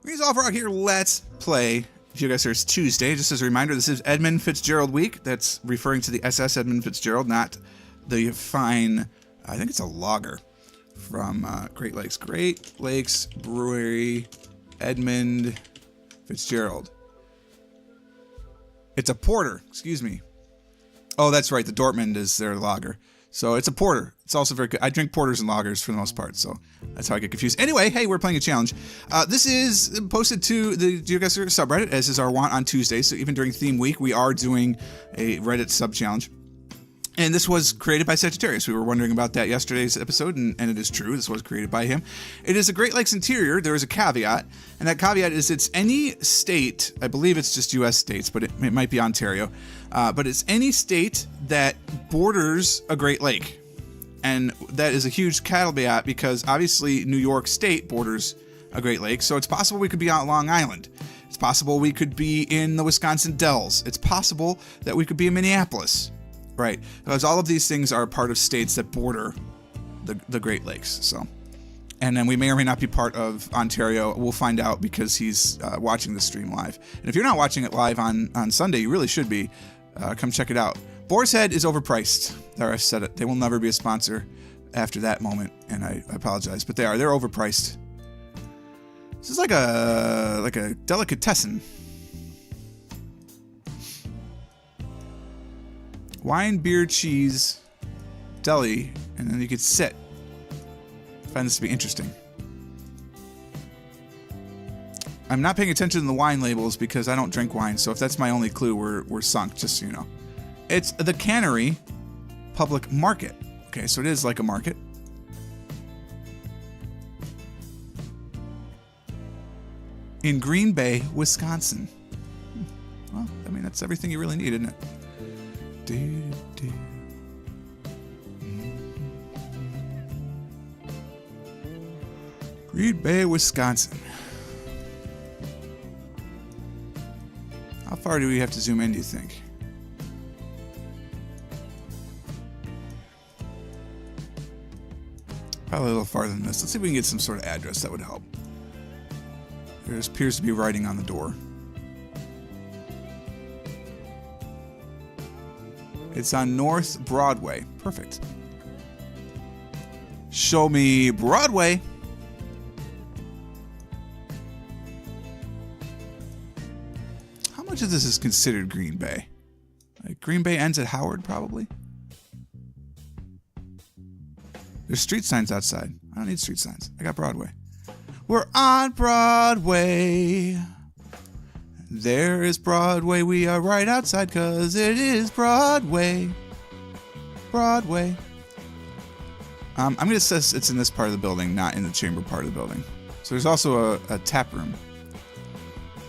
PurpleFrog here. Let's play GeoGuessr Tuesday. Just as a reminder, this is Edmund Fitzgerald week. That's referring to the SS Edmund Fitzgerald, not the fine, I think it's a lager from Great Lakes. Great Lakes Brewery, Edmund Fitzgerald. It's a porter, excuse me. Oh, that's right. The Dortmund is their lager. So it's a porter. It's also very good. I drink porters and lagers for the most part, so that's how I get confused. Anyway, hey, we're playing a challenge. This is posted to the GeoGuessr subreddit, as is our want on Tuesdays. So even during theme week, we are doing a Reddit sub-challenge. And this was created by Sagittarius. We were wondering about that yesterday's episode, and it is true. This was created by him. It is a Great Lakes interior. There is a caveat, and that caveat is it's any state. I believe it's just U.S. states, but it might be Ontario. But it's any state that borders a Great Lake. And that is a huge caveat because obviously New York State borders a Great Lake. So it's possible we could be on Long Island. It's possible we could be in the Wisconsin Dells. It's possible that we could be in Minneapolis. Right, because all of these things are part of states that border the Great Lakes. So, and then we may or may not be part of Ontario. We'll find out because he's watching the stream live. And if you're not watching it live on Sunday, you really should be. Come check it out. Boar's Head is overpriced. There, I said it. They will never be a sponsor after that moment, and I apologize, but they are. They're overpriced. This is like a delicatessen. Wine, beer, cheese, deli, and then you could sit. I find this to be interesting. I'm not paying attention to the wine labels because I don't drink wine, so if that's my only clue, we're sunk, just so you know. It's the Cannery Public Market. Okay, so it is like a market. In Green Bay, Wisconsin. Well, I mean, that's everything you really need, isn't it? Green Bay, Wisconsin. How far do we have to zoom in, do you think? Probably a little farther than this. Let's see if we can get some sort of address that would help. There appears to be writing on the door. It's on North Broadway. Perfect. Show me Broadway. How much of this is considered Green Bay? Like Green Bay ends at Howard, probably. There's street signs outside. I don't need street signs. I got Broadway. We're on Broadway. There is Broadway, we are right outside because it is Broadway. Broadway. I'm going to say it's in this part of the building, not in the chamber part of the building. So there's also a tap room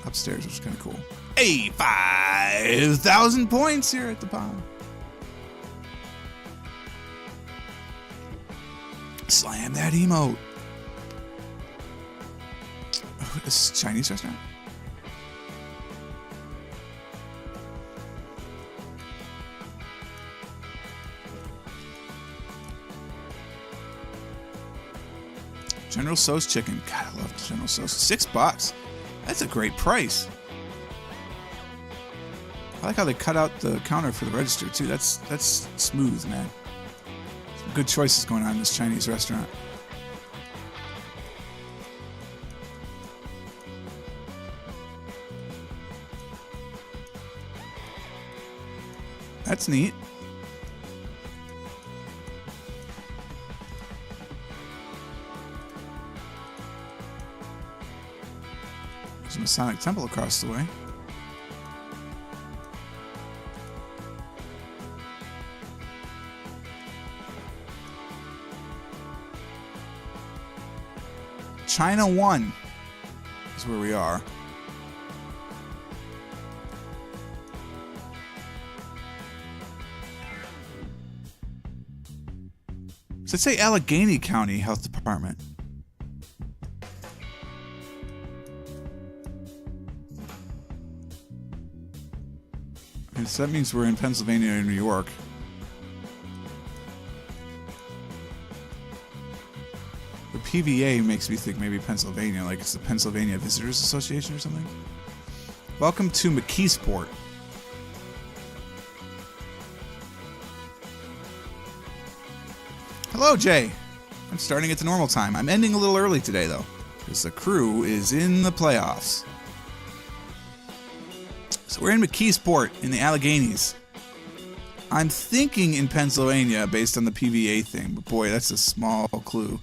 upstairs, which is kind of cool. Hey, 5,000 points here at the bottom. Slam that emote. Oh, this is a Chinese restaurant? General Tso's chicken. God, I love General Tso's. $6. That's a great price. I like how they cut out the counter for the register too. That's smooth, man. Some good choices going on in this Chinese restaurant. That's neat. There's a Masonic temple across the way. China 1 is where we are. So let's say Allegheny County Health Department. And so that means we're in Pennsylvania or New York. PVA makes me think maybe Pennsylvania, like it's the Pennsylvania Visitors Association or something. Welcome to McKeesport. Hello, Jay. I'm starting at the normal time. I'm ending a little early today, though, because the crew is in the playoffs. So we're in McKeesport in the Alleghenies. I'm thinking in Pennsylvania based on the PVA thing, but boy, that's a small clue.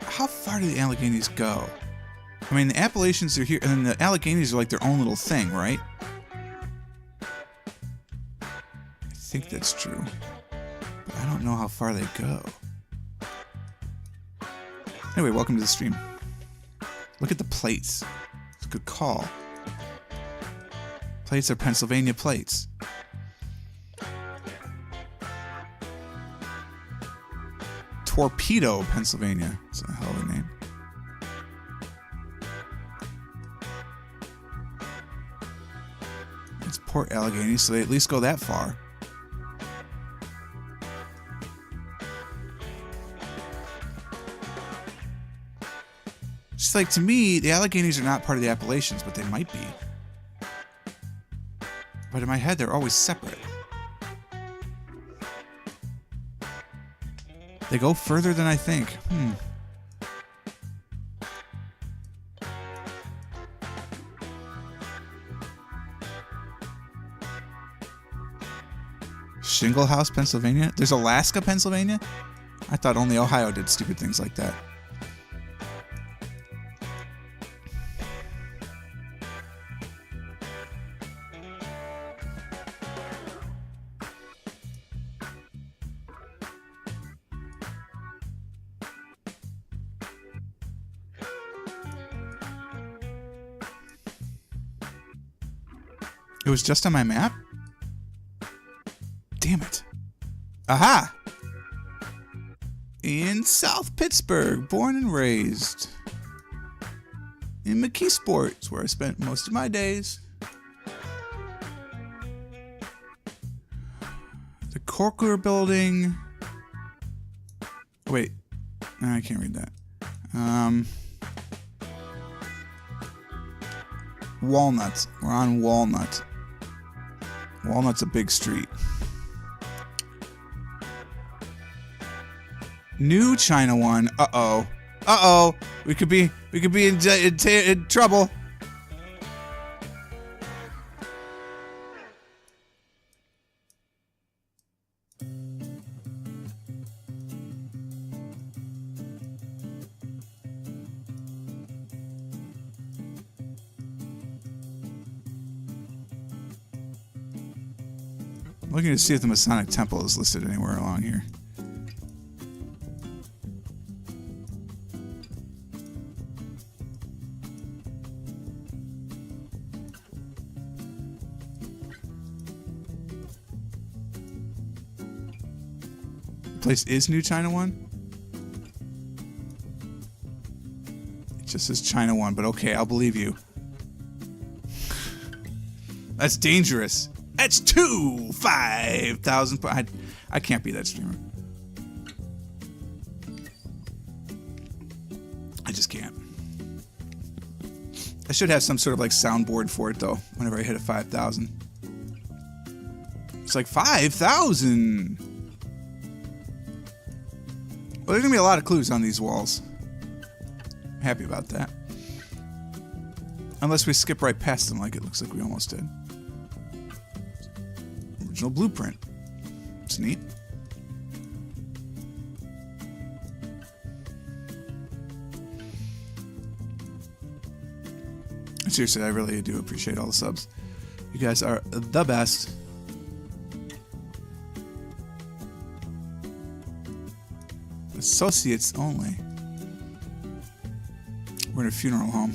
How far do the Alleghenies go? I mean, the Appalachians are here, and then the Alleghenies are like their own little thing, right? I think that's true. But I don't know how far they go. Anyway, welcome to the stream. Look at the plates. It's a good call. Plates are Pennsylvania plates. Torpedo, Pennsylvania. It's a hell of a name. It's Port Allegheny, so they at least go that far. Just like, to me, the Alleghenies are not part of the Appalachians, but they might be. But in my head, they're always separate. They go further than I think. Shingle House, Pennsylvania? There's Alaska, Pennsylvania? I thought only Ohio did stupid things like that. It was just on my map? Damn it. Aha! In South Pittsburgh, born and raised. In McKeesport, it's where I spent most of my days. The Corker Building. Oh, wait. No, I can't read that. Walnut. We're on Walnut. Walnut's a big street. New China one. Uh-oh. Uh-oh. We could be in trouble. I'm looking to see if the Masonic Temple is listed anywhere along here. The place is New China One? It just says China One, but okay, I'll believe you. That's dangerous. That's 5,000. I can't be that streamer. I just can't. I should have some sort of like soundboard for it though. Whenever I hit a 5,000, it's like 5,000. Well, there's gonna be a lot of clues on these walls. I'm happy about that. Unless we skip right past them, like it looks like we almost did. Original blueprint. It's neat. Seriously, I really do appreciate all the subs. You guys are the best. Associates only. We're in a funeral home.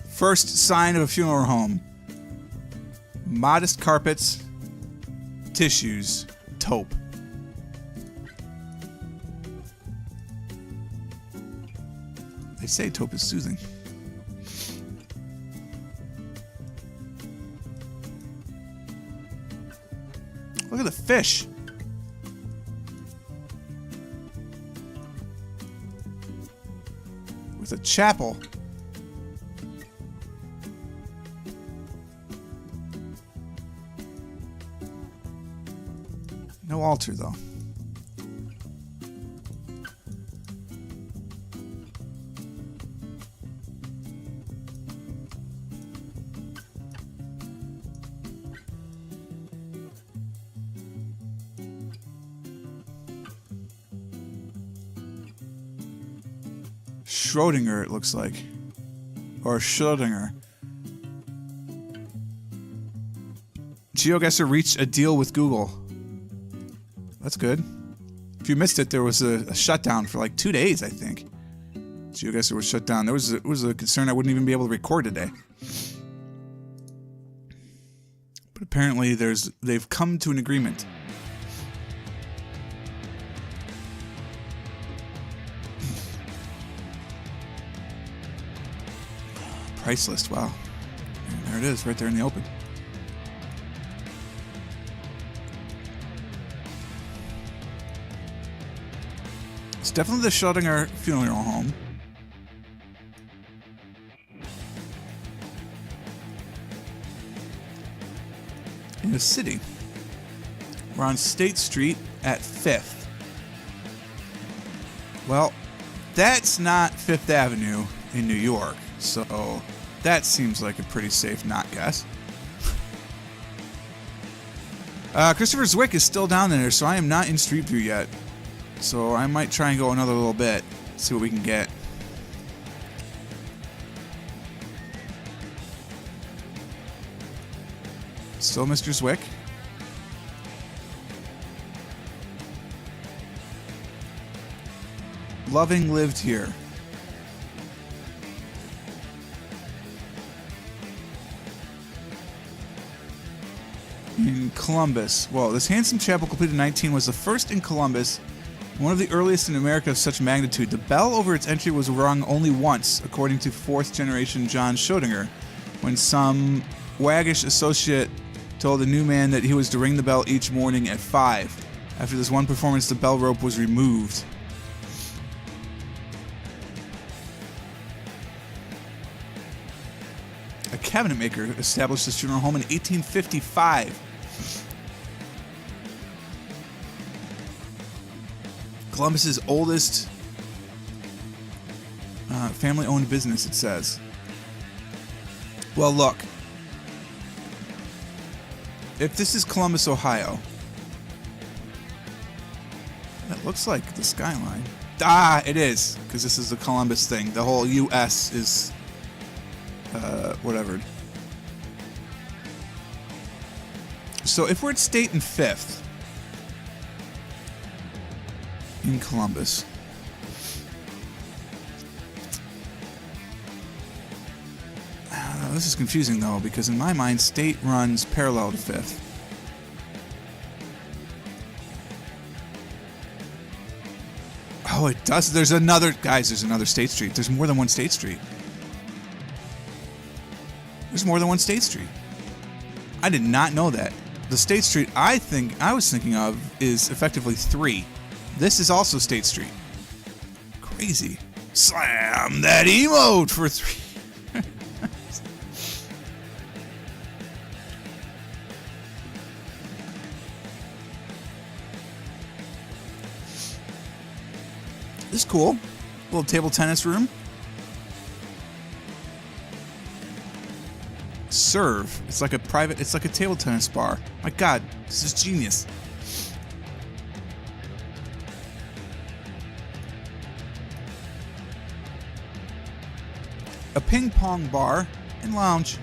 First sign of a funeral home. Modest carpets, tissues, taupe. They say taupe is soothing. Look at the fish. With a chapel. No altar, though. Schrodinger, it looks like. Or Schrodinger. GeoGuessr reached a deal with Google. That's good. If you missed it, there was a shutdown for like 2 days, I think. GeoGuessr was shut down. There was a concern I wouldn't even be able to record today. But apparently they've come to an agreement. Price list, wow. And there it is, right there in the open. It's definitely the Schrodinger funeral home. In the city. We're on State Street at 5th. Well, that's not 5th Avenue in New York, so that seems like a pretty safe not guess. Christopher Zwick is still down there, so I am not in Street View yet. So I might try and go another little bit, see what we can get. Still Mr. Zwick. Loving lived here. In Columbus. Whoa, this handsome chapel completed in 19 was the first in Columbus, one of the earliest in America of such magnitude. The bell over its entry was rung only once, according to 4th generation John Schrodinger, when some waggish associate told the new man that he was to ring the bell each morning at 5. After this one performance, the bell rope was removed. A cabinet maker established this funeral home in 1855. Columbus's oldest family-owned business, it says. Well, look. If this is Columbus, Ohio, that looks like the skyline. Ah, it is, because this is the Columbus thing. The whole U.S. is, whatever. So if we're at State and 5th, in Columbus. This is confusing though, because in my mind, State runs parallel to 5th. Oh, it does. There's another, guys, there's another State Street. There's more than one State Street. There's more than one State Street. I did not know that. The State Street I was thinking of is effectively 3. This is also State Street. Crazy. Slam that emote for 3. This is cool. Little table tennis room. Serve. It's like a table tennis bar. My God, this is genius. A ping pong bar and lounge.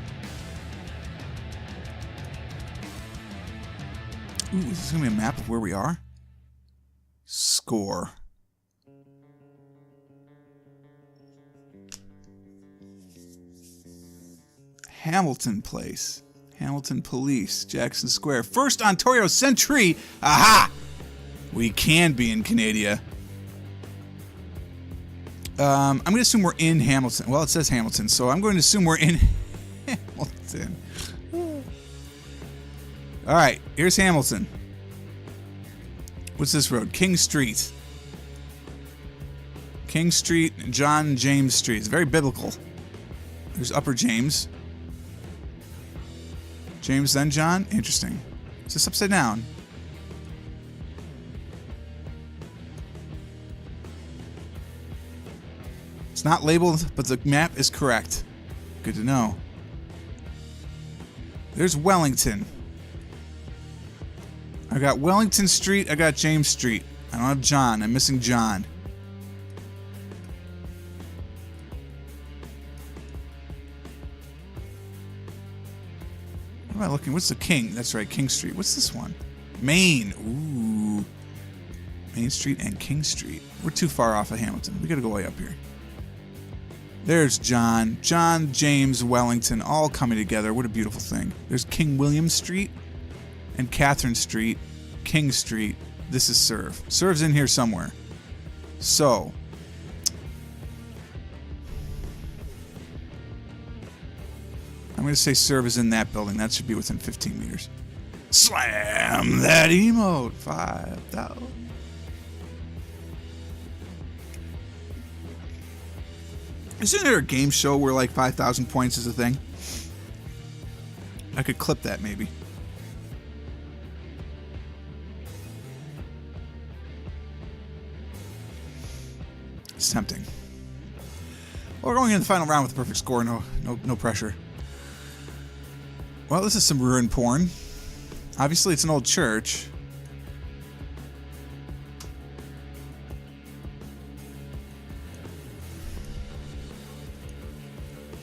Ooh, is this going to be a map of where we are? Score. Hamilton Place. Hamilton Police, Jackson Square. First Ontario Century. Aha! We can be in Canada. I'm going to assume we're in Hamilton. Well, it says Hamilton, so I'm going to assume we're in Hamilton. All right, here's Hamilton. What's this road? King Street. King Street, John James Street. It's very biblical. There's Upper James. James, then John? Interesting. Is this upside down? It's not labeled, but the map is correct. Good to know. There's Wellington. I got Wellington Street, I got James Street. I don't have John. I'm missing John. What am I looking? What's the King? That's right, King Street. What's this one? Main. Ooh. Main Street and King Street. We're too far off of Hamilton. We gotta go way up here. There's John. John, James, Wellington, all coming together. What a beautiful thing. There's King William Street and Catherine Street, King Street. This is Serve. Serve's in here somewhere. So, I'm going to say Serve is in that building. That should be within 15 meters. Slam that emote. 5,000. Isn't there a game show where like 5,000 points is a thing? I could clip that maybe. It's tempting. Well, we're going into the final round with a perfect score. No pressure. Well, this is some ruin porn. Obviously, it's an old church.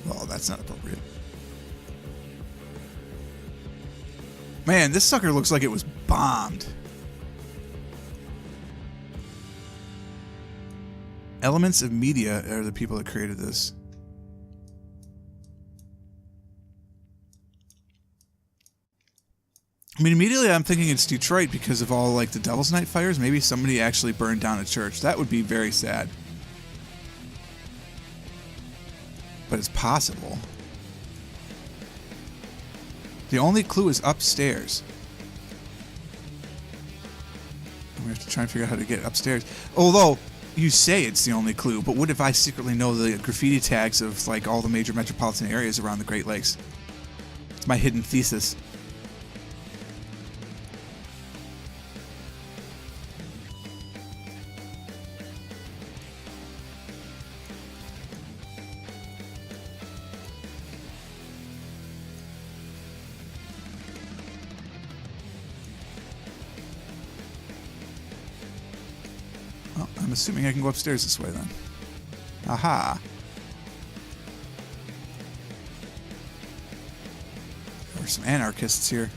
Well, that's not appropriate. Man, this sucker looks like it was bombed. Elements of Media are the people that created this. I mean, immediately I'm thinking it's Detroit because of all like the Devil's Night fires. Maybe somebody actually burned down a church. That would be very sad. But it's possible. The only clue is upstairs. We have to try and figure out how to get upstairs. Although, you say it's the only clue, but what if I secretly know the graffiti tags of like all the major metropolitan areas around the Great Lakes? It's my hidden thesis. Well, I'm assuming I can go upstairs this way then. Aha. There's some anarchists here.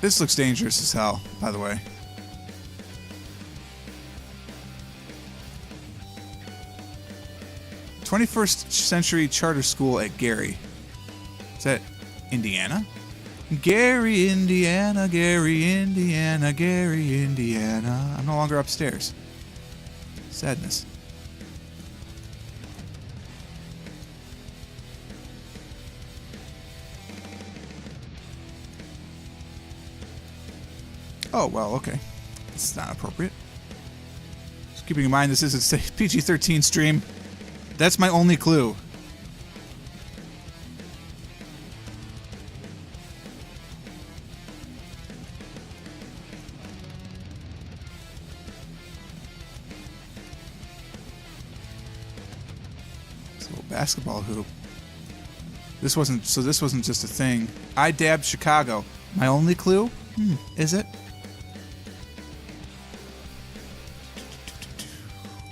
This looks dangerous as hell, by the way. '21st Century Charter School at Gary. Is that Indiana? Gary, Indiana, Gary, Indiana, Gary, Indiana. I'm no longer upstairs. Sadness. Oh, well, okay. It's not appropriate. Just keeping in mind this is a PG-13 stream. That's my only clue. Basketball hoop. This wasn't just a thing. I dabbed Chicago. My only clue? Is it?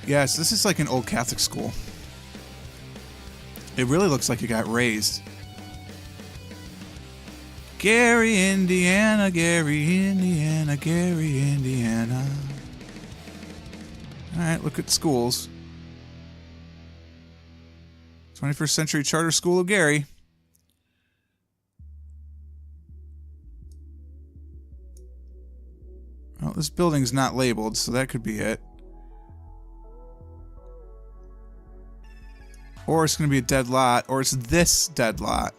Yes, this is like an old Catholic school. It really looks like it got raised. Gary, Indiana, Gary, Indiana, Gary, Indiana. Alright, look at schools. 21st Century Charter School of Gary. Well, this building's not labeled, so that could be it. Or it's going to be a dead lot, or it's this dead lot.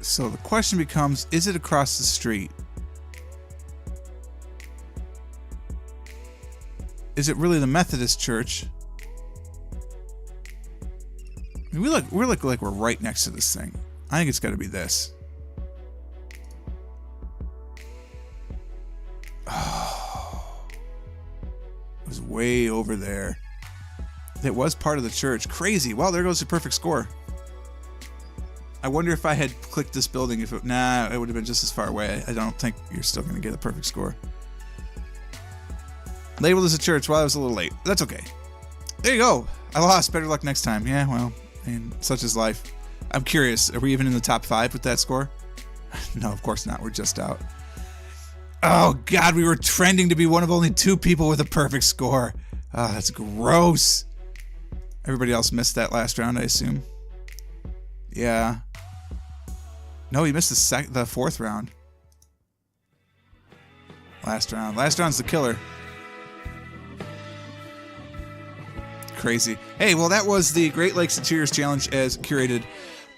So the question becomes, is it across the street? Is it really the Methodist church? I mean, we look like we're right next to this thing. I think it's got to be this. Oh, it was way over there. It was part of the church. Crazy. Well, there goes the perfect score. I wonder if I had clicked this building, if it, nah, it would have been just as far away. I don't think you're still going to get a perfect score. Labeled as a church. Well, I was a little late. That's okay. There you go. I lost. Better luck next time. Yeah, well, I mean, such is life. I'm curious. Are we even in the top 5 with that score? No, of course not. We're just out. Oh, God. We were trending to be one of only 2 people with a perfect score. Oh, that's gross. Everybody else missed that last round, I assume. Yeah. No, he missed the 4th round. Last round. Last round's the killer. Crazy. Hey, well, that was the Great Lakes Interiors Challenge as curated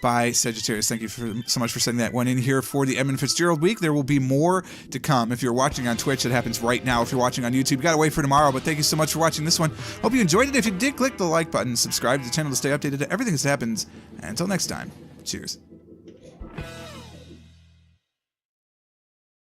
by Sagittarius. Thank you so much for sending that one in here for the Edmund Fitzgerald week. There will be more to come. If you're watching on Twitch, it happens right now. If you're watching on YouTube, you got to wait for tomorrow. But thank you so much for watching this one. Hope you enjoyed it. If you did, click the like button, subscribe to the channel to stay updated to everything that happens. And until next time, cheers.